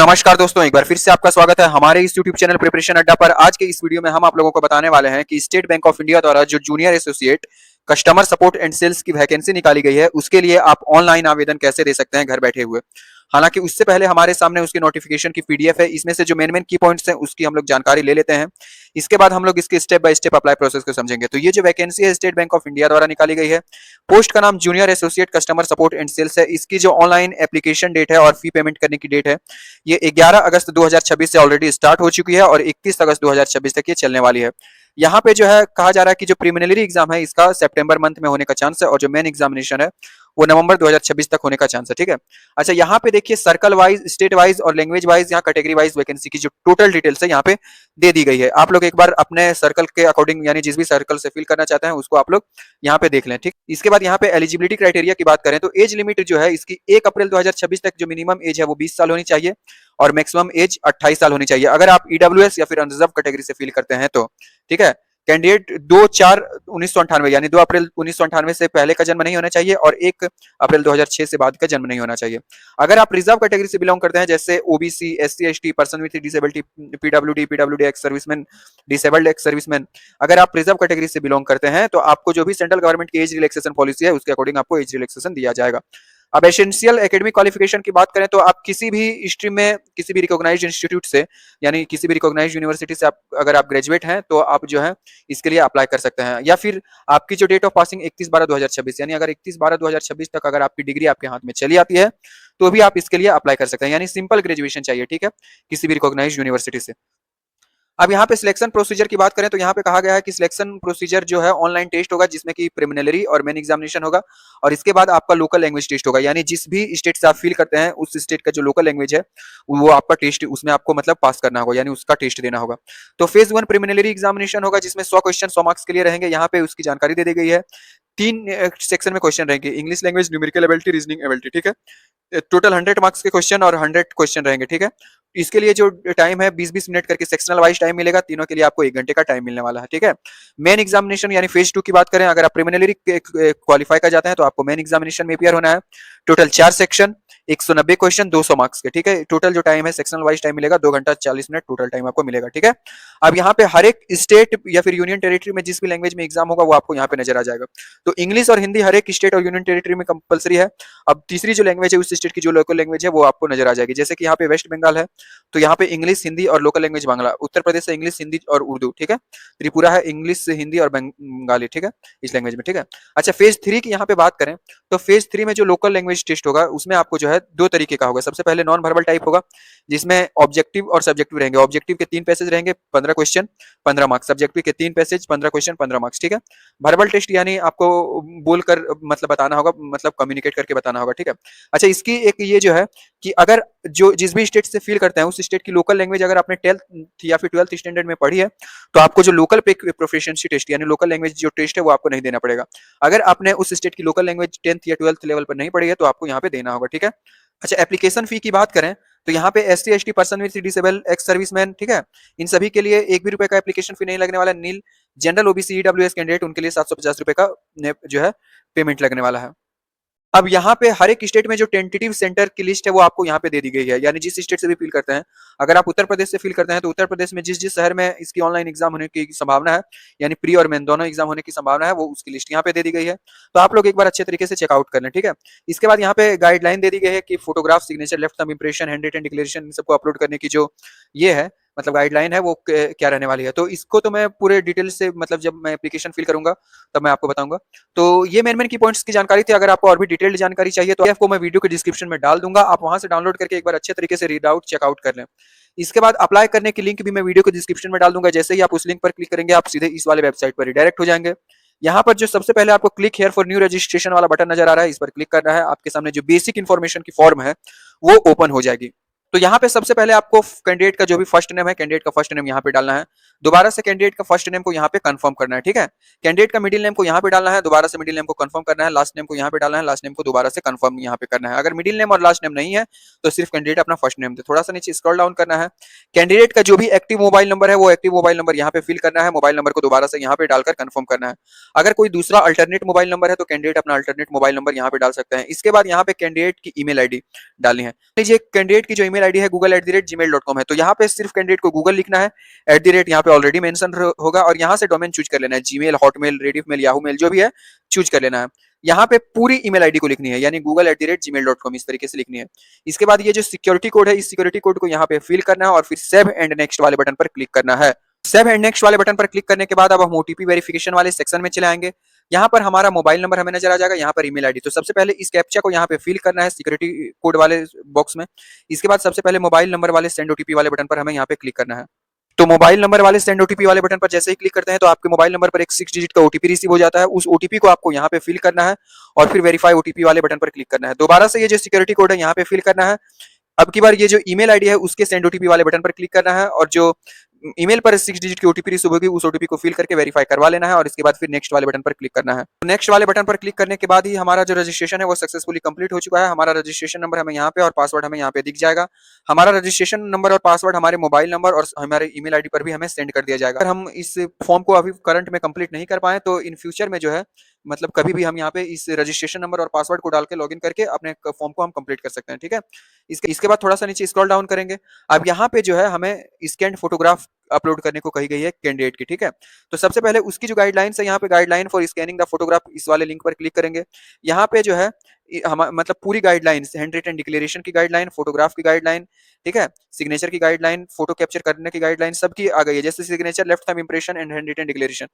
नमस्कार दोस्तों, एक बार फिर से आपका स्वागत है हमारे इस यूट्यूब चैनल प्रिपरेशन अड्डा पर। आज के इस वीडियो में हम आप लोगों को बताने वाले हैं कि स्टेट बैंक ऑफ इंडिया द्वारा जो junior associate customer support and sales की वैकेंसी निकाली गई है, उसके लिए आप ऑनलाइन आवेदन कैसे दे सकते हैं घर बैठे हुए। हालांकि उससे पहले हमारे सामने उसकी नोटिफिकेशन की पीडीएफ है, इसमें से जो मेन की पॉइंट्स हैं उसकी हम लोग जानकारी ले लेते हैं। इसके बाद हम लोग इसके step by step apply process को समझेंगे। तो ये जो वैकेंसी है स्टेट बैंक ऑफ इंडिया द्वारा निकाली गई है, पोस्ट का नाम junior associate customer support and sales है। इसकी जो ऑनलाइन एप्लीकेशन डेट है और फी पेमेंट करने की डेट है, ये 11 अगस्त 2026 से ऑलरेडी स्टार्ट हो चुकी है और 21 अगस्त 2026 तक ये चलने वाली है। यहाँ पे जो है कहा जा रहा है कि जो प्रीलिमिनरी एग्जाम है इसका सितंबर मंथ में होने का चांस है और जो मेन एग्जामिनेशन है वो नवंबर 2026 तक होने का चांस है। ठीक है, अच्छा यहाँ पे देखिए सर्कल वाइज, स्टेट वाइज और लैंग्वेज वाइज, यहाँ कैटेगरी वाइज वैकेंसी की जो टोटल डिटेल्स है यहाँ पे दे दी गई है। आप लोग एक बार अपने सर्कल के अकॉर्डिंग, यानी जिस भी सर्कल से फिल करना चाहते हैं उसको आप लोग यहाँ पे देख लें। ठीक, इसके बाद यहाँ पे एलिजिबिलिटी क्राइटेरिया की बात करें तो एज लिमिट जो है इसकी 1 अप्रैल 2026 तक जो मिनिमम एज है वो 20 साल होनी चाहिए और मैक्सिमम एज 28 साल होनी चाहिए अगर आप ईडब्ल्यूएस या फिर अनरिजर्व कैटेगरी से फिल करते हैं तो। ठीक है, कैंडिडेट 2/4/1998 यानी 2 अप्रैल 1998 से पहले का जन्म नहीं होना चाहिए और 1 अप्रैल 2006 से बाद का जन्म नहीं होना चाहिए। अगर आप रिजर्व कैटेगरी से बिलोंग करते हैं जैसे OBC, SC, ST, person with disability, PWD ex serviceman, disabled x serviceman, अगर आप रिजर्व कैटेगरी से बिलोंग करते हैं तो आपको जो भी सेंट्रल गवर्नमेंट की एज रिलैक्सेशन पॉलिसी है उसके अकॉर्डिंग आपको एज रिलैक्सेशन दिया जाएगा। अब एसेंशियल एकेडमिक क्वालिफिकेशन की बात करें तो आप किसी भी स्ट्रीम में किसी भी रिकॉग्नाइज्ड इंस्टीट्यूट से यानी किसी भी रिकॉग्नाइज्ड यूनिवर्सिटी से आप अगर आप ग्रेजुएट हैं तो आप जो है इसके लिए अप्लाई कर सकते हैं। या फिर आपकी जो डेट ऑफ पासिंग 31/12/2026 यानी अगर 31/12/2026 तक अगर आपकी डिग्री आपके हाथ में चली आती है तो भी आप इसके लिए अप्लाई कर सकते हैं, यानी सिंपल ग्रेजुएशन चाहिए। ठीक है, किसी भी रिकॉग्नाइज्ड यूनिवर्सिटी से। अब यहाँ पे सिलेक्शन प्रोसीजर की बात करें तो यहाँ पे कहा गया है कि सिलेक्शन प्रोसीजर जो है ऑनलाइन टेस्ट होगा जिसमें कि प्रीलिमिनरी और मेन एग्जामिनेशन होगा और इसके बाद आपका लोकल लैंग्वेज टेस्ट होगा, यानी जिस भी स्टेट से आप फील करते हैं उस स्टेट का जो लोकल लैंग्वेज है वो आपका टेस्ट, उसमें आपको मतलब पास करना होगा, यानी उसका टेस्ट देना होगा। तो फेज 1 प्रीलिमिनरी एग्जामिनेशन होगा जिसमें 100 क्वेश्चन 100 मार्क्स के लिए रहेंगे। यहाँ पे उसकी जानकारी दे दी गई है। 3 सेक्शन में क्वेश्चन रहेंगे, English language, numerical ability, reasoning ability. ठीक है, टोटल 100 मार्क्स के क्वेश्चन और 100 क्वेश्चन रहेंगे। ठीक है, इसके लिए जो टाइम है 20-20 मिनट करके सेक्शनल वाइज टाइम मिलेगा, तीनों के लिए आपको 1 घंटे का टाइम मिलने वाला है। ठीक है, मेन एग्जामिनेशन यानी फेज 2 की बात करें, अगर आप प्रीलिमिनरी क्वालिफाई कर जाते हैं तो आपको मेन एग्जामिनेशन में अपीयर होना है। टोटल 4 सेक्शन, 190 क्वेश्चन, 200 मार्क्स के। ठीक है, टोटल जो टाइम है सेक्शनल वाइज टाइम मिलेगा 2 घंटा 40 मिनट टोटल टाइम आपको मिलेगा। ठीक है, अब यहाँ पे हर एक स्टेट या फिर यूनियन टेरिटरी में जिस भी लैंग्वेज में एग्जाम होगा वो आपको यहाँ पे नजर आ जाएगा। तो इंग्लिश और हिंदी हर एक स्टेट और यूनियन टेरिटरी में कंपलसरी है। अब तीसरी जो लैंग्वेज है उस स्टेट की जो लोकल लैंग्वेज है वो आपको नजर आ जाएगी। जैसे कि यहाँ पे वेस्ट बंगाल है तो यहाँ पे इंग्लिश, हिंदी और लोकल लैंग्वेज बांग्ला। उत्तर प्रदेश से इंग्लिश, हिंदी और उर्दू। ठीक है, त्रिपुरा है इंग्लिश, हिंदी और बंगाली। ठीक है, इस लैंग्वेज में। ठीक है, अच्छा फेज 3 की यहाँ पे बात करें तो फेज 3 में जो लोकल लैंग्वेज टेस्ट होगा उसमें आपको जो है 2 तरीके का होगा। सबसे पहले नॉन वर्बल टाइप होगा जिसमें ऑब्जेक्टिव और सब्जेक्टिव रहेंगे। ऑब्जेक्टिव के 3 पैसेज रहेंगे, 15 क्वेश्चन 15 मार्क्स। सब्जेक्टिव के 3 पैसेज, 15 क्वेश्चन 15 मार्क्स। ठीक है, वर्बल टेस्ट यानी आपको बोलकर मतलब बताना होगा, मतलब कम्युनिकेट करके बताना होगा। ठीक है, अच्छा इसकी एक ये जो है कि अगर जो जिस भी स्टेट से फील करते हैं उस स्टेट की लोकल लैंग्वेज अगर आपने 10th या फिर 12th स्टैंडर्ड में पढ़ी है तो आपको जो लोकल प्रोफिशिएंसी टेस्ट यानी लोकल लैंग्वेज जो टेस्ट है वो आपको नहीं देना पड़ेगा। अगर आपने उस स्टेट की लोकल लैंग्वेज 10th या 12th लेवल पर नहीं पढ़ी है तो आपको यहाँ पे देना होगा। ठीक है, अच्छा एप्लीकेशन फी की बात करें तो यहाँ पे SC, ST, person with disable, ex serviceman, ठीक है, इन सभी के लिए 1 भी रुपए का एप्लीकेशन फी नहीं लगने वाला। नील, जनरल, ओबीसी, ईडब्ल्यूएस कैंडिडेट उनके लिए 750 रुपए का जो है पेमेंट लगने वाला है। अब यहाँ पे हर एक स्टेट में जो टेंटेटिव सेंटर की लिस्ट है वो आपको यहाँ पे दे दी गई है, यानी जिस स्टेट से भी फील करते हैं। अगर आप उत्तर प्रदेश से फील करते हैं तो उत्तर प्रदेश में जिस जिस शहर में इसकी ऑनलाइन एग्जाम होने की संभावना है, यानी प्री और मेन दोनों एग्जाम होने की संभावना है, वो उसकी लिस्ट यहाँ पे दे दी गई है। तो आप लोग एक बार अच्छे तरीके से चेकआउट कर लें। ठीक है, इसके बाद यहाँ पे गाइडलाइन दे दी गई है कि photograph, signature, left thumb impression, hand written declaration, इन सबको अपलोड करने की जो ये है मतलब गाइडलाइन है वो क्या रहने वाली है। तो इसको तो मैं पूरे डिटेल से मतलब जब मैं एप्लीकेशन फिल करूंगा तब मैं आपको बताऊंगा। तो ये मेन की पॉइंट्स की जानकारी थी। अगर आपको और भी डिटेल्ड जानकारी चाहिए तो आपको मैं वीडियो के डिस्क्रिप्शन में डाल दूंगा, आप वहां से डाउनलोड करके एक बार अच्छे तरीके से रीड आउट चेकआउट कर लें। इसके बाद अप्लाई करने की लिंक भी मैं वीडियो के डिस्क्रिप्शन में डाल दूंगा। जैसे ही आप उस लिंक पर क्लिक करेंगे आप सीधे इस वाले वेबसाइट पर रिडायरेक्ट हो जाएंगे। यहाँ पर जो सबसे पहले आपको click here for new registration वाला बटन नजर आ रहा है, इस पर क्लिक करना है। आपके सामने जो बेसिक इन्फॉर्मेशन की फॉर्म है वो ओपन हो जाएगी। तो यहाँ पे सबसे पहले आपको कैंडिडेट का जो भी फर्स्ट नेम है, कैंडिडेट का फर्स्ट नेम यहाँ पे डालना है। दोबारा से कैंडिडेट का फर्स्ट नेम को यहाँ पे कंफर्म करना है। ठीक है, कैंडिडेट का मिडिल नेम को यहाँ पे डालना है, दोबारा से मिडिल नेम को कंफर्म करना है। लास्ट नेम को यहाँ पे डालना है, लास्ट नेम को दोबारा से कंफर्म यहाँ पे करना है। अगर मिडिल नेम और लास्ट नेम नहीं है तो सिर्फ कैंडिडेट अपना फर्स्ट नेम दे। थोड़ा सा नीचे स्क्रॉल डाउन करना है। कैंडिडेट का जो भी एक्टिव मोबाइल नंबर है वो एक्टिव मोबाइल नंबर यहाँ पे फिल करना है। मोबाइल नंबर को दोबारा से यहाँ पे डालकर कंफर्म करना है। अगर कोई दूसरा अल्टरनेट मोबाइल नंबर है तो कैंडिडेट अपना अल्टरनेट मोबाइल नंबर यहाँ पे डाल सकते हैं। इसके बाद यहाँ पे कैंडिडेट की ईमेल आईडी डालनी है। लीजिए कैंडिडेट की जो ईमेल ईमेल आईडी है google@gmail.com है। तो यहाँ पे सिर्फ कैंडिडेट को गूगल लिखना है, @ यहाँ पे ऑलरेडी मेंशन होगा और यहाँ से डोमेन चूज कर लेना है, Gmail, Hotmail, Rediffmail, Yahoo mail जो भी है चूज कर लेना है। यहाँ पे पूरी ईमेल आईडी को लिखनी है, यानी google@gmail.com इस तरीके से लिखनी है। इसके बाद ये जो सिक्योरिटी कोड है, इस सिक्योरिटी कोड को यहाँ पे फिल करना है और फिर सेव एंड नेक्स्ट वाले बटन पर क्लिक करना है। सेव एंड नेक्स्ट वाले बटन पर क्लिक करने के बाद अब हम ओटीपी वेरिफिकेशन वाले सेक्शन में चले आएंगे। यहाँ पर हमारा मोबाइल नंबर हमें नजर आ जाएगा, यहाँ पर ईमेल आईडी। तो सबसे पहले इस कैप्चा को यहाँ पे फिल करना है सिक्योरिटी कोड वाले बॉक्स में। इसके बाद सबसे पहले मोबाइल नंबर वाले सेंड ओटीपी वाले बटन पर हमें यहाँ पे क्लिक करना है। तो मोबाइल नंबर वाले सेंड ओटीपी वाले बटन पर जैसे ही क्लिक करते हैं तो आपके मोबाइल नंबर पर एक 6 डिजिट का ओटीपी रिसीव हो जाता है। उस ओटीपी को आपको यहाँ पे फिल करना है और फिर वेरीफाई ओटीपी वाले बटन पर क्लिक करना है। दोबारा से ये जो सिक्योरिटी कोड है यहाँ पे फिल करना है। अब की बार ये जो ईमेल आईडी है उसके सेंड ओटीपी वाले बटन पर क्लिक करना है और जो ईमेल पर 6 डिजिट की ओटीपी रिसीव होगी उस ओटीपी को फिल करके वेरीफाई करवा लेना है और इसके बाद फिर नेक्स्ट वाले बटन पर क्लिक करना है। तो नेक्स्ट वाले बटन पर क्लिक करने के बाद ही हमारा जो रजिस्ट्रेशन है वो सक्सेसफुली कंप्लीट हो चुका है। हमारा रजिस्ट्रेशन नंबर हमें यहाँ पे और पासवर्ड हमें यहाँ पे दिख जाएगा। हमारा रजिस्ट्रेशन नंबर और पासवर्ड हमारे मोबाइल नंबर और हमारे ईमेल आईडी पर भी हमें सेंड कर दिया जाएगा। अगर हम इस फॉर्म को अभी करंट में कंप्लीट नहीं कर पाए तो इन फ्यूचर में जो है मतलब कभी भी हम यहाँ पे इस रजिस्ट्रेशन नंबर और पासवर्ड को डाल के लॉगिन करके अपने फॉर्म को हम कंप्लीट कर सकते हैं। ठीक है, इसके बाद थोड़ा सा नीचे स्क्रॉल डाउन करेंगे। अब यहाँ पे जो है हमें स्कैन फोटोग्राफ अपलोड करने को कही गई है कैंडिडेट की। ठीक है, तो सबसे पहले उसकी जो गाइडलाइंस है यहाँ पे guideline for scanning the photograph इस वाले लिंक पर क्लिक करेंगे। यहाँ पे जो है हम मतलब पूरी गाइडलाइंस, हैंड रिटन डिक्लेरेशन की गाइडलाइन, फोटोग्राफ की गाइडलाइन, ठीक है, सिग्नेचर की गाइडलाइन, फोटो कैप्चर करने की गाइडलाइन सबकी आ गई है। जैसे signature, left thumb impression and hand written declaration.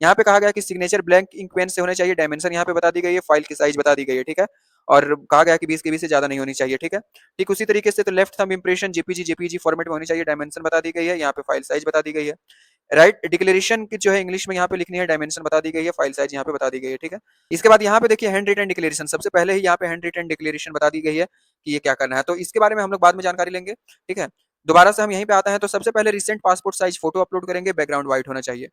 यहाँ पे कहा गया कि सिग्नेचर ब्लैंक इंक पेन से होने चाहिए, डायमेंशन यहाँ पे बता दी गई है, फाइल की साइज बता दी गई है। ठीक है, और कहा गया कि 20 केबी से ज्यादा नहीं होनी चाहिए। ठीक है, ठीक उसी तरीके से तो left thumb impression JPG format में होनी चाहिए, डायमेंशन बता दी गई है, यहाँ पे फाइल साइज बता दी गई है। राइट डिक्लेरेशन की जो है इंग्लिश में यहाँ पे लिखनी है, डायमेंशन बता दी गई है, फाइल साइज यहाँ पे बता दी गई है। ठीक है, इसके बाद यहाँ पे देखिए हैंड रिटन डिक्लेरेशन, सबसे पहले ही यहाँ पे हैंड रिटन डिक्लेरेशन बता दी गई है कि ये क्या करना है, तो इसके बारे में हम लोग बाद में जानकारी लेंगे। ठीक है, दोबारा से हम यहीं पे आते हैं। तो सबसे पहले recent passport size photo upload करेंगे, बैकग्राउंड व्हाइट होना चाहिए।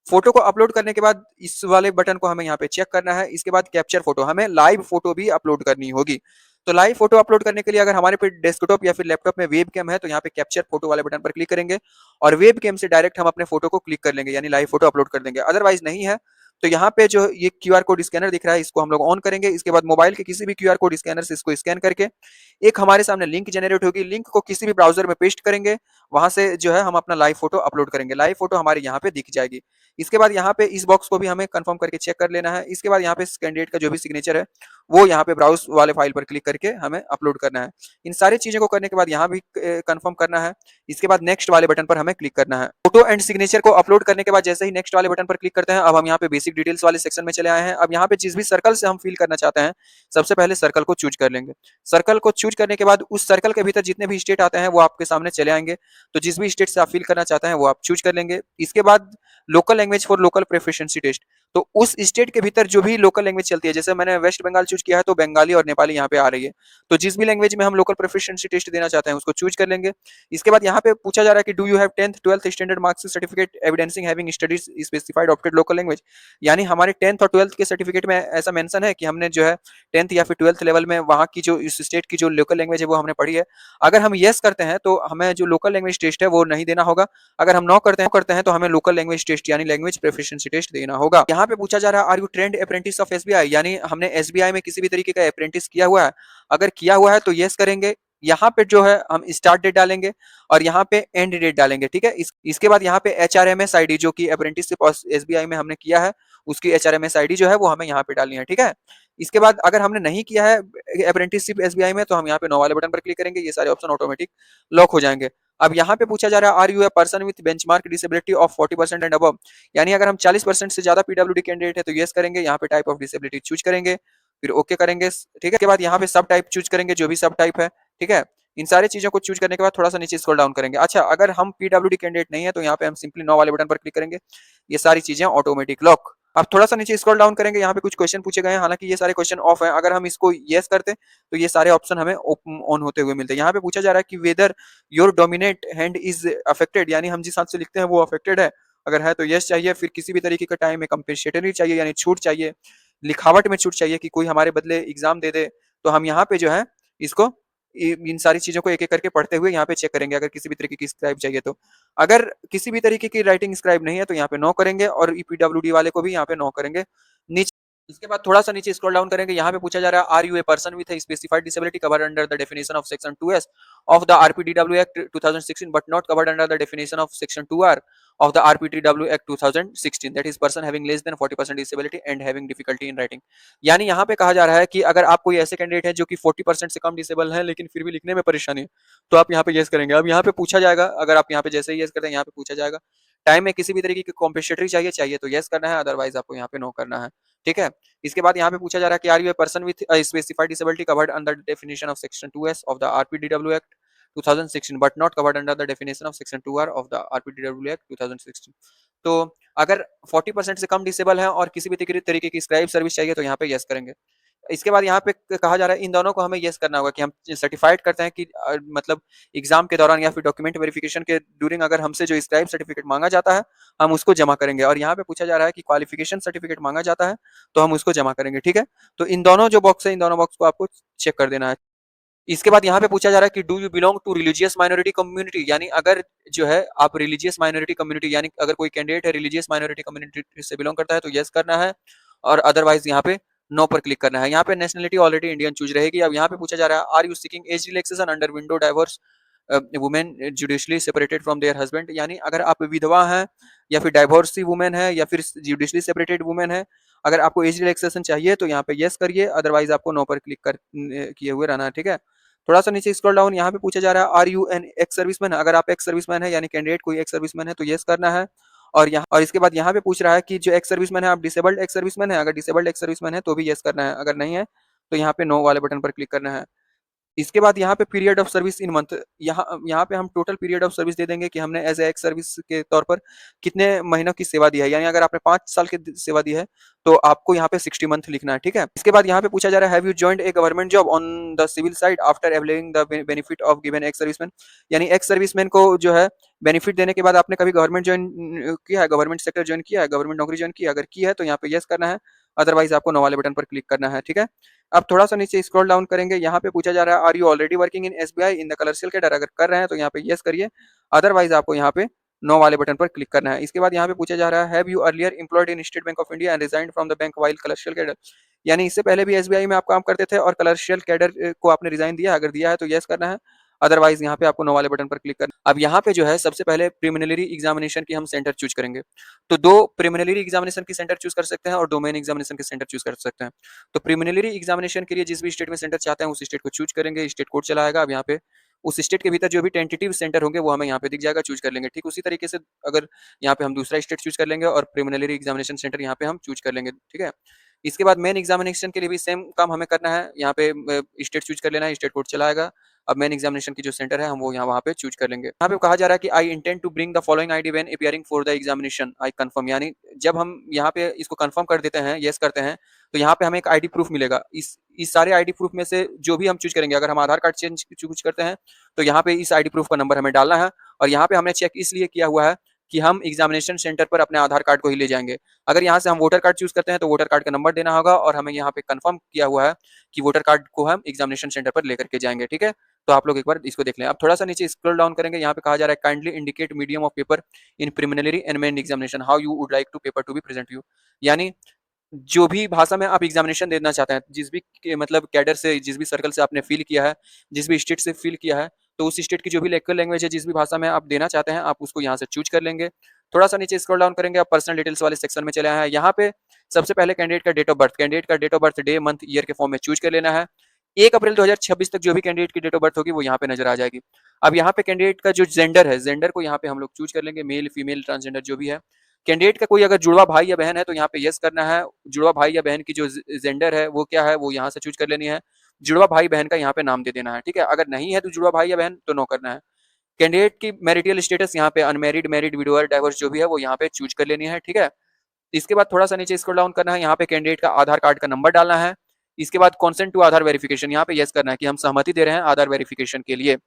फोटो को अपलोड करने के बाद इस वाले बटन को हमें यहाँ पे चेक करना है। इसके बाद कैप्चर फोटो, हमें लाइव फोटो भी अपलोड करनी होगी। तो लाइव फोटो अपलोड करने के लिए अगर हमारे पे डेस्कटॉप या फिर लैपटॉप में वेब कैम है तो यहाँ पे कैप्चर फोटो वाले बटन पर क्लिक करेंगे और वेब कैम से डायरेक्ट हम अपने फोटो को क्लिक कर लेंगे, यानी लाइव फोटो अपलोड कर देंगे। अदरवाइज नहीं है तो यहाँ पे जो ये क्यूआर कोड स्कैनर दिख रहा है इसको हम लोग ऑन करेंगे। इसके बाद मोबाइल के किसी भी क्यूआर कोड स्कैनर से इसको स्कैन करके एक हमारे सामने लिंक जनरेट होगी, लिंक को किसी भी ब्राउजर में पेस्ट करेंगे, वहां से जो है हम अपना लाइव फोटो अपलोड करेंगे। लाइव फोटो हमारे यहाँ पे दिख जाएगी। इसके बाद यहाँ पे इस बॉक्स को भी हमें कंफर्म करके चेक कर लेना है। इसके बाद यहाँ पे कैंडिडेट का जो भी सिग्नेचर है वो यहाँ पे ब्राउज वाले फाइल पर क्लिक करके हमें अपलोड करना है। इन सारी चीजों को करने के बाद यहाँ भी कंफर्म करना है। इसके बाद नेक्स्ट वाले बटन पर हमें क्लिक करना है। फोटो एंड सिग्नेचर को अपलोड करने के बाद जैसे ही नेक्स्ट वाले बटन पर क्लिक करते हैं अब हम यहाँ पे बेसिक डिटेल्स वाले सेक्शन में चले आए हैं। अब यहाँ पे जिस भी सर्कल से हम फिल करना चाहते हैं सबसे पहले सर्कल को चूज कर लेंगे। सर्कल को चूज करने के बाद उस सर्कल के भीतर जितने भी स्टेट आते हैं वो आपके सामने चले आएंगे। तो जिस भी स्टेट से आप फिल करना चाहते हैं वो आप चूज कर लेंगे। इसके बाद local language for local proficiency test, तो उस स्टेट के भीतर जो भी लोकल लैंग्वेज चलती है, जैसे मैंने वेस्ट बंगाल चूज किया है तो बंगाली और नेपाली यहाँ पे आ रही है, तो जिस भी लैंग्वेज में हम लोकल प्रोफिशिएंसी टेस्ट देना चाहते हैं उसको चूज कर लेंगे। इसके बाद यहाँ पे पूछा जा रहा है कि do you have 10th 12th standard marks certificate evidencing having studies specified opted local language, यानी हमारे 10th और 12th के सर्टिफिकेट में ऐसा मेंशन है कि हमने जो है 10th या फिर 12th लेवल में वहाँ की जो इस स्टेट की जो लोकल लैंग्वेज है वो हमने पढ़ी है। अगर हम येस करते हैं तो हमें जो लोकल लैंग्वेज टेस्ट है वो नहीं देना होगा। अगर हम नो करते हैं तो हमें लोकल लैंग्वेज टेस्ट यानी लैंग्वेज प्रोफिशिएंसी टेस्ट देना होगा। यहाँ पे पूछा जा रहा है are you trained apprentice of SBI, यानी हमने एसबीआई में किसी भी तरीके का अप्रेंटिस किया हुआ है। अगर किया हुआ है तो येस करेंगे। यहाँ पे जो है हम स्टार्ट डेट डालेंगे और यहाँ पे एंड डेट डालेंगे। ठीक है, इसके बाद यहाँ पे एचआरएमएस आईडी जो कि अप्रेंटिसशिप एसबीआई में हमने किया है उसकी एचआरएमएस आईडी जो है वो हमें यहाँ पे डालनी है। ठीक है, इसके बाद अगर हमने नहीं किया है अप्रेंटिसशिप एसबीआई में तो हम यहाँ पे नो वाले बटन पर क्लिक करेंगे, ये सारे ऑप्शन ऑटोमेटिक लॉक हो जाएंगे। अब यहाँ पे पूछा जा रहा है are you a person with benchmark disability of 40% and above, यानी अगर हम 40% से ज्यादा पीडब्ल्यूडी कैंडिडेट है तो यस करेंगे। यहाँ पे टाइप ऑफ डिसेबिलिटी चूज करेंगे, फिर ओके करेंगे। ठीक है, इसके बाद यहाँ पे सब टाइप चूज करेंगे जो भी सब टाइप है। ठीक है, इन सारी चीजों को चूज करने के बाद थोड़ा सा नीचे स्क्रॉल डाउन करेंगे। अच्छा, अगर हम पीडब्ल्यूडी कैंडिडेट नहीं है तो यहाँ पे हम सिंपली नो वाले बटन पर क्लिक करेंगे, ये सारी चीजें ऑटोमेटिक लॉक। अब थोड़ा सा नीचे स्क्रॉल डाउन करेंगे, यहाँ पे कुछ क्वेश्चन पूछे गए हैं, हालांकि ये सारे क्वेश्चन ऑफ है। अगर हम इसको यस करते तो ये सारे ऑप्शन हमें ऑन होते हुए मिलते हैं। यहाँ पे पूछा जा रहा है कि whether your dominate hand is affected, यानी हम जिस हाथ से लिखते हैं वो अफेक्टेड है। अगर है तो यस चाहिए, फिर किसी भी तरीके का टाइम में कंपेंसेटरी चाहिए यानी छूट चाहिए, लिखावट में छूट चाहिए कि कोई हमारे बदले एग्जाम दे दे, तो हम यहाँ पे जो है इसको इन सारी चीजों को एक एक करके पढ़ते हुए यहाँ पे चेक करेंगे अगर किसी भी तरीके की स्क्राइब चाहिए तो। अगर किसी भी तरीके की राइटिंग स्क्राइब नहीं है तो यहाँ पे नो करेंगे और ईपीडब्ल्यूडी वाले को भी यहाँ पे नो करेंगे। नीचे इसके बाद थोड़ा सा नीचे स्क्रॉल डाउन करेंगे, यहाँ पे पूछा जा रहा है are you a person with specified disability covered under the definition of section 2S of the RPDW act 2016 but not covered under the definition of section 2R of the RPTW Act 2016, that is person having less than 40% disability and having difficulty in writing। यानी यहाँ पे कहा जा रहा है कि अगर आप कोई ऐसे कैंडिडेट है जो कि 40% से कम डिसेबल है लेकिन फिर भी लिखने में परेशानी है, तो आप यहाँ पे यस करेंगे। अब यहाँ पे पूछा जाएगा, अगर आप यहाँ पे जैसे ही यस करते हैं यहाँ पे पूछा जाएगा टाइम में किसी भी तरीके की कॉम्पेंसेटरी चाहिए तो यस करना है, अदरवाइज आपको यहाँ पे नो करना है। ठीक है, इसके बाद यहाँ पे पूछा जा रहा है कि are you a person with specified disability covered under definition of section 2S of the RPDW act 2016 but not covered under the definition of section 2R of the RPW act 2016। तो अगर 40% से कम डिसेबल है और किसी भी तरीके की scribe service चाहिए तो यहाँ पे यस करेंगे। इसके बाद यहाँ पे कहा जा रहा है इन दोनों को हमें यस करना होगा कि हम सर्टिफाइड करते हैं कि मतलब एग्जाम के दौरान या फिर डॉक्यूमेंट वेरिफिकेशन के ड्यूरिंग अगर हमसे जो स्क्राइब सर्टिफिकेट मांगा जाता है हम उसको जमा करेंगे। और यहाँ पे पूछा जा रहा है कि क्वालिफिकेशन सर्टिफिकेट मांगा जाता है तो हम उसको जमा करेंगे। ठीक है, तो इन दोनों जो बॉक्स है इन दोनों बॉक्स को आपको चेक कर देना है। इसके बाद यहाँ पे पूछा जा रहा है कि do you belong to religious minority community, यानी अगर जो है आप रिलीजियस माइनॉरिटी कम्युनिटी यानी अगर कोई कैंडिडेट है रिलीजियस माइनॉरिटी कम्युनिटी से बिलोंग करता है तो यस करना है, और अदरवाइज यहाँ पे नो पर क्लिक करना है। यहाँ पे नेशनलिटी ऑलरेडी इंडियन चूज रहेगी। अब यहाँ पे पूछा जा रहा है are you seeking age relaxation under widow divorce women judicially separated from their husband, यानी अगर आप विधवा हैं या फिर डाइवोर्सी वुमेन है या फिर जुडिशली सेपरेटेड वुमेन है, अगर आपको एज रिलैक्सेशन चाहिए तो यहाँ पे यस करिए, अदरवाइज आपको नो पर क्लिक कर किए हुए रहना है। ठीक है, थोड़ा सा नीचे स्क्रॉल डाउन, यहाँ पे पूछा जा रहा है are you an ex serviceman, अगर आप एक्स सर्विसमैन है यानी कैंडिडेट कोई एक्स सर्विसमैन है तो यस करना है। और इसके बाद यहाँ पे पूछ रहा है कि जो एक्स सर्विसमैन है आप डिसेबल्ड एक्स सर्विसमैन है, अगर डिसेबल्ड एक्स सर्विसमैन है तो भी यस करना है, अगर नहीं है तो यहाँ पे नो वाले बटन पर क्लिक करना है। इसके बाद यहाँ पे period of service in month, यहाँ पे हम टोटल पीरियड ऑफ सर्विस दे देंगे कि हमने एज ए एक्स सर्विस के तौर पर कितने महीनों की सेवा दी है, यानी अगर आपने 5 साल की सेवा दी है तो आपको यहाँ पे 60 मंथ लिखना है। ठीक है, इसके बाद यहाँ पे पूछा जा रहा है have you joined a government job on the civil side after availing the benefit of given ex serviceman, यानी एक्स सर्विसमैन को जो है बेनिफिट देने के बाद आपने कभी गवर्नमेंट ज्वाइन किया है, गवर्नमेंट सेक्टर ज्वाइन किया है, गवर्नमेंट नौकरी ज्वाइन की है, अगर की है तो यहाँ पे यस करना है, अदरवाइज आपको नो वाले बटन पर क्लिक करना है। ठीक है, अब थोड़ा सा नीचे स्क्रॉल डाउन करेंगे, यहाँ पे पूछा जा रहा है are you already working in SBI in the clerical cadre, अगर कर रहे हैं तो यहाँ पे यस करिए, अदरवाइज आपको यहाँ पे नो वाले बटन पर क्लिक करना है। इसके बाद यहाँ पे पूछा जा रहा है have you earlier employed in State Bank of India and resigned from the bank while clerical cadre, यानी इससे पहले भी एसबीआई में आप काम करते थे और कलर्शियल कैडर को आपने रिजाइन दिया, अगर दिया है तो यस करना है, अदरवाइज यहाँ पे आपको नो वाले बटन पर क्लिक करना। अब यहाँ पे जो है सबसे पहले प्रिलिमिनरी एग्जामिनेशन की हम सेंटर चूज करेंगे, तो 2 प्रिलिमिनरी एग्जामिनेशन की सेंटर चूज कर सकते हैं और 2 मेन एग्जामिनेशन के सेंटर चूज कर सकते हैं। तो प्रिलिमिनरी एग्जामिनेशन के लिए जिस भी स्टेट में सेंटर चाहते हैं उस स्टेट को चूज करेंगे, स्टेट कोड चला आएगा। अब यहाँ पे उस स्टेट के भीतर जो भी टेंटेटिव सेंटर होंगे वो हमें यहाँ पे दिख जाएगा, चूज कर लेंगे। ठीक उसी तरीके से अगर यहाँ पे हम दूसरा स्टेट चूज कर लेंगे और प्रिलिमिनरी एग्जामिनेशन सेंटर यहाँ पे हम चूज कर लेंगे। ठीक है, इसके बाद मेन एग्जामिनेशन के लिए भी सेम काम हमें करना है, यहाँ पे स्टेट चूज कर लेना है, स्टेट कोड चला आएगा। अब मेन एग्जामिनेशन की जो सेंटर है हम वो यहाँ वहाँ पे चूज कर लेंगे। यहाँ पे कहा जा रहा है कि I intend to bring the following ID when appearing for the examination I confirm, यानी जब हम यहाँ पे इसको कंफर्म कर देते हैं, यस करते हैं, तो यहाँ पे हमें एक आईडी प्रूफ मिलेगा। इस सारे आईडी प्रूफ में से जो भी हम चूज करेंगे, अगर हम आधार कार्ड चूज करते हैं तो यहाँ पे इस आईडी प्रूफ का नंबर हमें डालना है, और यहाँ पे हमने चेक इसलिए किया हुआ है कि हम एग्जामिनेशन सेंटर पर अपने आधार कार्ड को ही ले जाएंगे। अगर यहाँ से हम वोटर कार्ड चूज करते हैं तो वोटर कार्ड का नंबर देना होगा, और हमें यहाँ पे कंफर्म किया हुआ है कि वोटर कार्ड को हम एग्जामिनेशन सेंटर पर लेकर के जाएंगे। ठीक है, तो आप लोग एक बार इसको देख लें। अब थोड़ा सा नीचे स्क्रॉल डाउन करेंगे, यहाँ पे कहा जा रहा है kindly indicate medium of paper in preliminary and main examination how you would like to paper to be present you, यानी जो भी भाषा में आप एग्जामिनेशन देना चाहते हैं, जिस भी मतलब कैडर से, जिस भी सर्कल से आपने फील किया है, जिस भी स्टेट से फील किया है, तो उस स्टेट की जो भी लोकल लैंग्वेज है, जिस भी भाषा में आप देना चाहते हैं आप उसको यहाँ से चूज कर लेंगे। थोड़ा सा नीचे स्क्रॉल डाउन करेंगे, आप पर्सनल डिटेल्स वाले सेक्शन में चले आए हैं। यहाँ पे सबसे पहले कैंडिडेट का date of birth day month year के फॉर्म में चूज कर लेना है। 1 अप्रैल 2026 तक जो भी कैंडिडेट की डेट ऑफ बर्थ होगी वो यहाँ पे नजर आ जाएगी। अब यहाँ पे कैंडिडेट का जो जेंडर है, जेंडर को यहाँ पे हम लोग चूज कर लेंगे, मेल फीमेल ट्रांसजेंडर जो भी है। कैंडिडेट का कोई अगर जुड़वा भाई या बहन है तो यहाँ पे यस करना है, जुड़वा भाई या बहन की जो जेंडर है वो क्या है वो यहाँ से चूज कर लेनी है, जुड़वा भाई बहन का यहाँ पे नाम दे देना है। ठीक है, अगर नहीं है तो जुड़वा भाई या बहन तो नो करना है। कैंडिडेट की मैरिटल स्टेटस यहाँ पे अनमैरिड, मैरिड, विडोअर, डाइवर्स जो भी है वो यहाँ पे चूज कर लेनी है। ठीक है, इसके बाद थोड़ा सा नीचे स्क्रॉल डाउन करना है, यहाँ पे कैंडिडेट का आधार कार्ड का नंबर डालना है। इसके बाद कॉन्सेंट टू आधार वेरिफिकेशन यहाँ पे यस करना है कि हम सहमति दे रहे हैं आधार वेरिफिकेशन के लिए।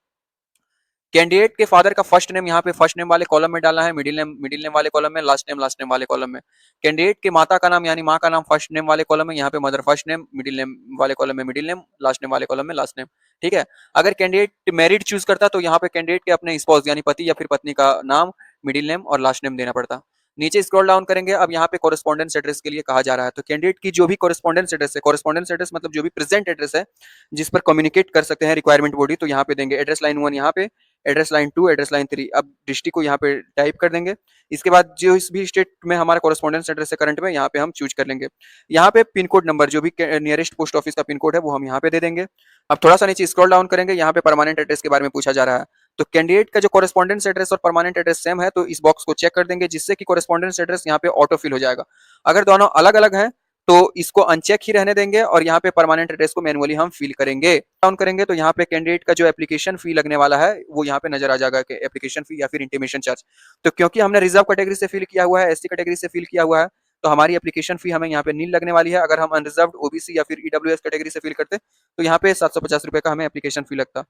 कैंडिडेट के फादर का फर्स्ट नेम यहाँ पे फर्स्ट नेम वाले कॉलम में डालना है, मिडिल नेम वाले कॉलम में, लास्ट नेम वाले कॉलम में। कैंडिडेट के माता का नाम यानी माँ का नाम फर्स्ट नेम वाले कॉलम में, यहाँ पे mother first name, middle name वाले कॉलम में मिडिल नेम, लास्ट नेम वाले कॉलम में लास्ट नेम। ठीक है, अगर कैंडिडेट मैरिड चूज करता तो यहाँ पे कैंडिडेट के अपने स्पाउस यानी पति या फिर पत्नी का नाम, मिडिल नेम और लास्ट नेम देना पड़ता। नीचे स्क्रॉल डाउन करेंगे, अब यहाँ पे कॉरेस्पॉन्डेंस एड्रेस के लिए कहा जा रहा है, तो कैंडिडेट की जो भी कॉरेस्पॉन्डेंस एड्रेस है, कॉरेस्पॉन्डेंस एड्रेस मतलब जो भी प्रेजेंट एड्रेस है जिस पर कम्युनिकेट कर सकते हैं रिक्वायरमेंट बॉडी, तो यहाँ पे देंगे एड्रेस लाइन 1 यहाँ पे, एड्रेस लाइन 2, एड्रेस लाइन 3। अब डिस्ट्रिक्ट को यहाँ पे टाइप कर देंगे। इसके बाद जो इस भी स्टेट में हमारा कॉरेस्पॉन्डेंस एड्रेस है करंट में, यहाँ पे हम चूज कर लेंगे। यहाँ पे पिन कोड नंबर जो भी नियरेस्ट पोस्ट ऑफिस का पिन कोड है वो हम यहाँ पे दे देंगे। अब थोड़ा सा नीचे स्क्रॉल डाउन करेंगे, यहाँ पे परमानेंट एड्रेस के बारे में पूछा जा रहा है, तो कैंडिडेट का जो कॉरेस्पॉन्डेंस एड्रेस और परमानेंट एड्रेस सेम है तो इस बॉक्स को चेक कर देंगे, जिससे कि कॉरेस्पॉन्डेंस एड्रेस यहाँ पे ऑटो फिल हो जाएगा। अगर दोनों अलग अलग हैं तो इसको अनचेक ही रहने देंगे और यहाँ पे परमानेंट एड्रेस को मैनुअली हम फिल करेंगे। डाउन करेंगे तो यहाँ पे कैंडिडेट का जो एप्लीकेशन फी लगने वाला है वो यहाँ पे नजर आ जाएगा कि एप्लीकेशन फी या फिर इंटीमेशन चार्ज। तो क्योंकि हमने रिजर्व कैटेगरी से फिल किया हुआ है, एससी कैटेगरी से फिल किया हुआ है, तो हमारी एप्लीकेशन फी हमें यहाँ पे नील लगने वाली है। अगर हम अनरिजर्व, ओबीसी या फिर ईडब्ल्यूएस कैटेगरी से फिल करते तो यहाँ पे 750 रुपए का हमें एप्लीकेशन फी लगता।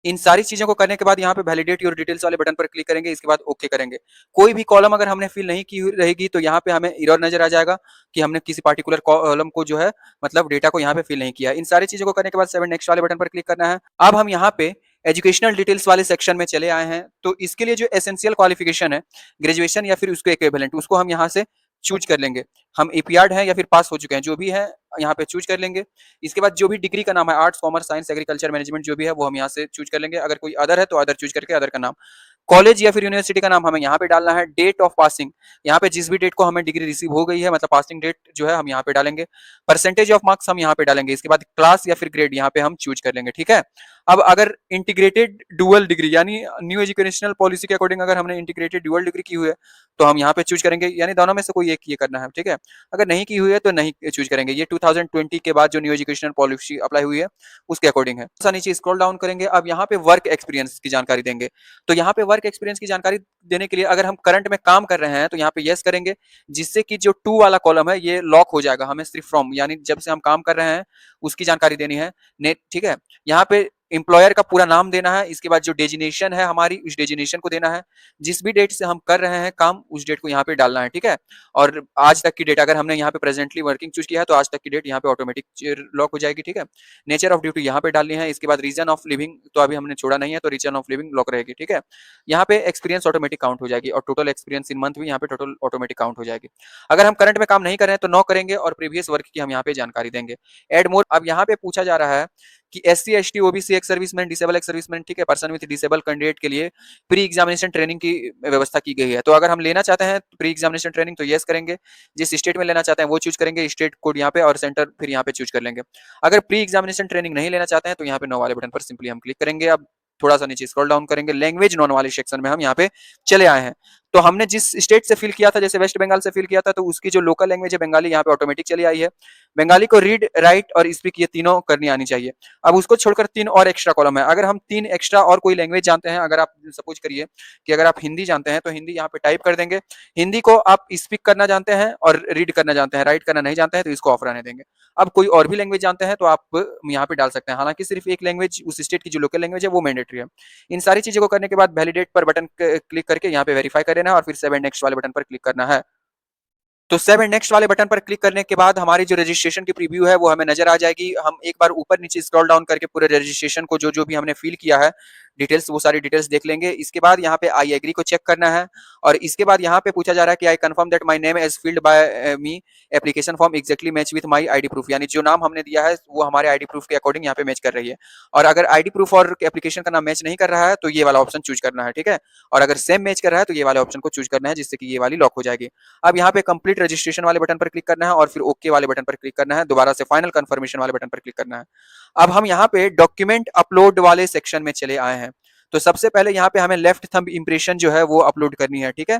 इन सारी चीजों को करने के बाद यहाँ पे वैलिडेट योर डिटेल्स वाले बटन पर क्लिक करेंगे, इसके बाद ओके करेंगे। कोई भी कॉलम अगर हमने फिल नहीं की हुई रहेगी तो यहाँ पे हमें एरर नजर आ जाएगा कि हमने किसी पार्टिकुलर कॉलम को जो है मतलब डेटा को यहाँ पे फिल नहीं किया। इन सारी चीजों को करने के बाद 7 नेक्स्ट वाले बटन पर क्लिक करना है। अब हम यहाँ पे एजुकेशनल डिटेल्स वाले सेक्शन में चले आए हैं, तो इसके लिए जो एसेंशियल क्वालिफिकेशन है, ग्रेजुएशन या फिर उसके इक्विवेलेंट, उसको हम यहाँ से चूज कर लेंगे। हम एपीआर्ड हैं या फिर पास हो चुके हैं, जो भी है यहाँ पे चूज कर लेंगे। इसके बाद जो भी डिग्री का नाम है, arts, commerce, science, agriculture, management जो भी है वो हम यहाँ से चूज कर लेंगे। अगर कोई अदर है तो अदर चूज करके अदर का नाम, कॉलेज या फिर यूनिवर्सिटी का नाम हमें यहाँ पे डालना है। डेट ऑफ पासिंग, यहाँ पे जिस भी डेट को हमें डिग्री रिसीव हो गई है मतलब पासिंग डेट जो है हम यहाँ पे डालेंगे। परसेंटेज ऑफ मार्क्स हम यहाँ पे डालेंगे। इसके बाद क्लास या फिर ग्रेड यहाँ पे हम चूज कर लेंगे, ठीक है। अब अगर इंटीग्रेटेड डुअल डिग्री यानी न्यू एजुकेशनल पॉलिसी के अकॉर्डिंग अगर हमने इंटीग्रेटेड डुअल डिग्री की हुई है तो हम यहाँ पे चूज करेंगे, यानी दोनों में से कोई एक ये करना है, ठीक है। अगर नहीं की हुई है तो नहीं चूज करेंगे। ये 2020 के बाद जो न्यू एजुकेशनल पॉलिसी अप्लाई हुई है उसके अकॉर्डिंग है। नीचे स्क्रॉल डाउन करेंगे, अब यहाँ पे वर्क एक्सपीरियंस की जानकारी देंगे। तो यहाँ पे वर्क एक्सपीरियंस की जानकारी देने के लिए अगर हम करंट में काम कर रहे हैं तो यहाँ पे यस करेंगे, जिससे कि जो 2 वाला कॉलम है ये लॉक हो जाएगा। हमें सिर्फ फ्रॉम यानी जब से हम काम कर रहे हैं उसकी जानकारी देनी है, ठीक है। यहाँ पे एम्प्लॉयर का पूरा नाम देना है। इसके बाद जो डेजिनेशन है हमारी, उस डेजिनेशन को देना है। जिस भी डेट से हम कर रहे हैं काम उस डेट को यहाँ पे डालना है, ठीक है। और आज तक की डेट, अगर हमने यहाँ पे प्रेजेंटली वर्किंग चूज किया है तो आज तक की डेट यहाँ पे ऑटोमेटिक लॉक हो जाएगी, ठीक है। नेचर ऑफ ड्यूटी यहाँ पे डालनी है। इसके बाद रीजन ऑफ लिविंग तो अभी हमने छोड़ा नहीं है तो रीजन ऑफ लिविंग लॉक रहेगी, ठीक है। यहाँ पे एक्सपीरियंस ऑटोमेटिक काउंट हो जाएगी और टोटल एक्सपीरियंस इन मंथ भी यहाँ पे टोटल ऑटोमेटिक काउंट हो जाएगी। अगर हम करंट में काम नहीं कर रहे हैं तो नो करेंगे और प्रीवियस वर्क की हम यहाँ पे जानकारी देंगे। एड मोर, अब यहाँ पे पूछा जा रहा है कि SC, ST, OBC, ex serviceman, disable ex serviceman, ठीक है, पर्सन विद डिसेबल कैंडिडेट के लिए प्री एग्जामिनेशन ट्रेनिंग की व्यवस्था की गई है। तो अगर हम लेना चाहते हैं प्री एग्जामिनेशन ट्रेनिंग तो यस करेंगे। जिस स्टेट में लेना चाहते हैं वो चूज करेंगे, स्टेट कोड यहाँ पे और सेंटर फिर यहाँ पे चूज कर लेंगे। अगर प्री एग्जामिनेशन ट्रेनिंग नहीं लेना चाहते हैं तो यहाँ पे नो वाले बटन पर सिंपली हम क्लिक करेंगे। अब थोड़ा सा नीचे स्क्रॉल डाउन करेंगे, लैंग्वेज नॉन वाले सेक्शन में हम यहाँ पे चले आए हैं। तो हमने जिस स्टेट से फिल किया था, जैसे वेस्ट बंगाल से फिल किया था, तो उसकी जो लोकल लैंग्वेज है बंगाली यहाँ पे ऑटोमेटिक चली आई है। बंगाली को रीड, राइट और स्पीक ये तीनों करनी आनी चाहिए। अब उसको छोड़कर 3 और एक्स्ट्रा कॉलम है। अगर हम 3 एक्स्ट्रा और कोई लैंग्वेज जानते हैं, अगर आप सपोज करिए कि अगर आप हिंदी जानते हैं तो हिंदी यहाँ पे टाइप कर देंगे। हिंदी को आप स्पीक करना जानते हैं और रीड करना जानते हैं, राइट करना नहीं जानते हैं तो इसको ऑफ रहने देंगे। अब कोई और भी लैंग्वेज जानते हैं तो आप यहाँ पे डाल सकते हैं, हालांकि सिर्फ एक लैंग्वेज उस स्टेट की जो लोकल लैंग्वेज है वो मैंडेटरी है। इन सारी चीजों को करने के बाद वैलिडेट पर बटन क्लिक करके यहाँ पे वेरीफाई कर देना है और फिर 7 नेक्स्ट वाले बटन पर क्लिक करना है। तो 7 नेक्स्ट वाले बटन पर क्लिक करने के बाद हमारी जो रजिस्ट्रेशन की प्रीव्यू है वो हमें नजर आ जाएगी। हम एक बार ऊपर नीचे स्क्रॉल डाउन करके पूरे रजिस्ट्रेशन को जो भी हमने फिल किया है डिटेल्स, वो सारी डिटेल्स देख लेंगे। इसके बाद यहाँ पे आई एग्री को चेक करना है और इसके बाद यहाँ पे पूछा जा रहा है कि I confirm that my name as filled by me application form exactly match with my ID proof, यानी जो नाम हमने दिया है वो हमारे आईडी प्रूफ के अकॉर्डिंग यहाँ पे मैच कर रही है। और अगर आईडी प्रूफ और एप्लीकेशन का नाम मैच नहीं कर रहा है तो ये वाला ऑप्शन चूज करना है, ठीक है। और अगर सेम मैच कर रहा है तो ये वाले ऑप्शन को चूज करना है, जिससे कि ये वाली लॉक हो जाएगी। अब यहाँ पे कंप्लीट रजिस्ट्रेशन वाले बटन पर क्लिक करना है और फिर ओके वाले बटन पर क्लिक करना है। दोबारा से फाइनल कंफर्मेशन वाले बटन पर क्लिक करना है। अब हम यहाँ पे डॉक्यूमेंट अपलोड वाले सेक्शन में चले आए हैं। तो सबसे पहले यहाँ पे हमें लेफ्ट थंब इंप्रेशन जो है वो अपलोड करनी है, ठीक है।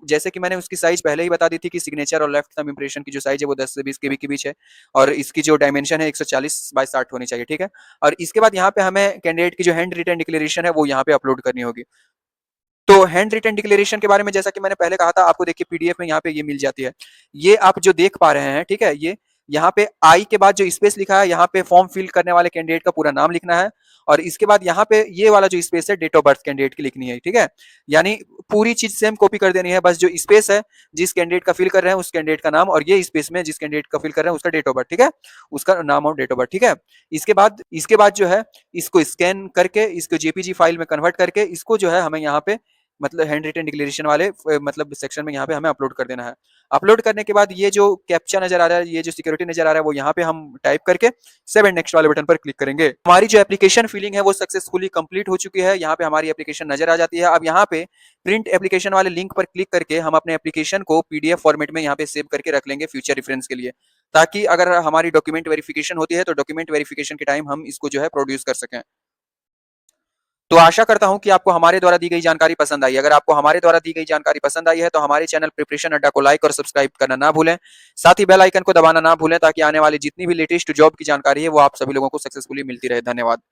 जैसे कि मैंने उसकी साइज पहले ही बता दी थी कि सिग्नेचर और लेफ्ट थंब इंप्रेशन की जो साइज है वो 10 से 20 केबी के बीच है और इसकी जो डायमेंशन है 140 बाय 60 होनी चाहिए, ठीक है। और इसके बाद यहाँ पे हमें कैंडिडेट की जो हैंड रिटन डिक्लेरेशन है वो यहाँ पे अपलोड करनी होगी। तो हैंड रिटन डिक्लेरेशन के बारे में जैसा कि मैंने पहले कहा था, आपको देखिए पीडीएफ में यहाँ पे ये मिल जाती है। ये आप जो देख पा रहे हैं, ठीक है, ये यहाँ पे आई के बाद जो स्पेस लिखा है, यहाँ पे फॉर्म फिल करने वाले कैंडिडेट का पूरा नाम लिखना है और इसके बाद यहाँ पे ये वाला जो स्पेस है डेट ऑफ बर्थ कैंडिडेट की लिखनी है, ठीक है। यानी पूरी चीज सेम कॉपी कर देनी है, बस जो स्पेस है जिस कैंडिडेट का फिल कर रहे हैं उस कैंडिडेट का नाम और ये स्पेस में जिस कैंडिडेट का फिल कर रहे हैं उसका डेट ऑफ बर्थ, ठीक है, उसका नाम और डेट ऑफ बर्थ, ठीक है। इसके बाद जो है इसको स्कैन करके इसको जेपीजी फाइल में कन्वर्ट करके इसको जो है हमें यहाँ पे मतलब हैंड रिटन डिक्लेरेशन वाले मतलब सेक्शन में यहाँ पे हमें अपलोड कर देना है। अपलोड करने के बाद ये जो कैप्चा नजर आ रहा है, ये जो सिक्योरिटी नजर आ रहा है, वो यहाँ पे हम टाइप करके सेव एंड नेक्स्ट वाले बटन पर क्लिक करेंगे। हमारी जो एप्लीकेशन फिलिंग है वो सक्सेसफुली कंप्लीट हो चुकी है। यहाँ पे हमारी एप्लीकेशन नजर आ जाती है। अब यहाँ पे प्रिंट एप्लीकेशन वाले लिंक पर क्लिक करके हम अपने एप्लीकेशन को पीडीएफ फॉर्मेट में यहाँ पे सेव करके रख लेंगे फ्यूचर रेफरेंस के लिए, ताकि अगर हमारी डॉक्यूमेंट वेरिफिकेशन होती है तो डॉक्यूमेंट वेरिफिकेशन के टाइम हम इसको जो है प्रोड्यूस कर सकें। तो आशा करता हूं कि आपको हमारे द्वारा दी गई जानकारी पसंद आई। अगर आपको हमारे द्वारा दी गई जानकारी पसंद आई है तो हमारे चैनल प्रिपरेशन अड्डा को लाइक और सब्सक्राइब करना ना भूलें। साथ ही बेल आइकन को दबाना ना भूलें, ताकि आने वाली जितनी भी लेटेस्ट जॉब की जानकारी है वो आप सभी लोगों को सक्सेसफुली मिलती रहे। धन्यवाद।